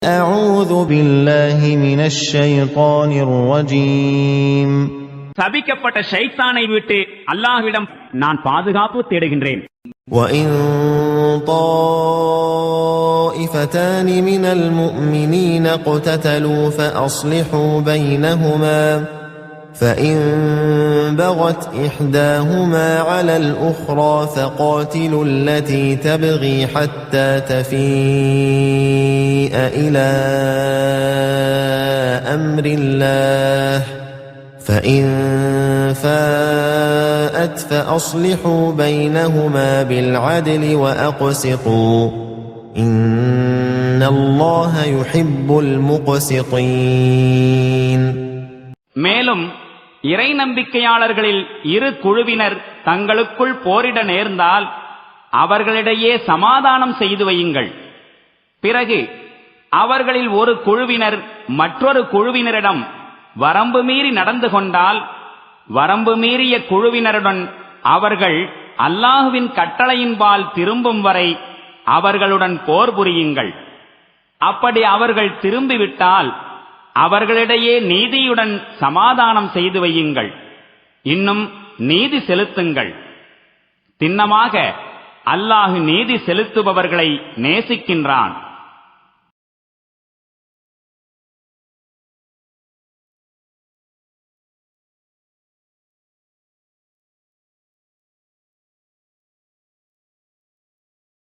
أعوذ بالله من الشيطان الرجيم. சபிக்கப்பட்ட ஷைத்தானை விட்டு அல்லாஹ்விடம் நான் பாதுகாப்பு தேடுகின்றேன். وَإِن طَائِفَتَانِ مِنَ الْمُؤْمِنِينَ اقْتَتَلُوا فَأَصْلِحُوا بَيْنَهُمَا فَإِن بَغَتْ إِحْدَاهُمَا عَلَى الْأُخْرَى فَقَاتِلُوا الَّتِي تَبْغِي حَتَّى تَفِيءَ إِلَى أَمْرِ اللَّهِ فَإِن فَاءَتْ فَأَصْلِحُوا بَيْنَهُمَا بِالْعَدْلِ وَأَقْسِطُوا إِنَّ اللَّهَ يُحِبُّ الْمُقْسِطِينَ. மேலும் இறை நம்பிக்கையாளர்களில் இரு குழுவினர் தங்களுக்குள் போரிட நேர்ந்தால் அவர்களிடையே சமாதானம் செய்து வையுங்கள். பிறகு அவர்களில் ஒரு குழுவினர் மற்றொரு குழுவினரிடம் வரம்பு மீறி நடந்து கொண்டால் வரம்பு மீறிய குழுவினருடன் அவர்கள் அல்லாஹுவின் கட்டளையின்பால் திரும்பும் வரை அவர்களுடன் போர் புரியுங்கள். அப்படி அவர்கள் திரும்பிவிட்டால் அவர்களிடையே நீதியுடன் சமாதானம் செய்து வையுங்கள். இன்னும் நீதி செலுத்துங்கள். திண்ணமாக அல்லாஹ் நீதி செலுத்துபவர்களை நேசிக்கின்றான்.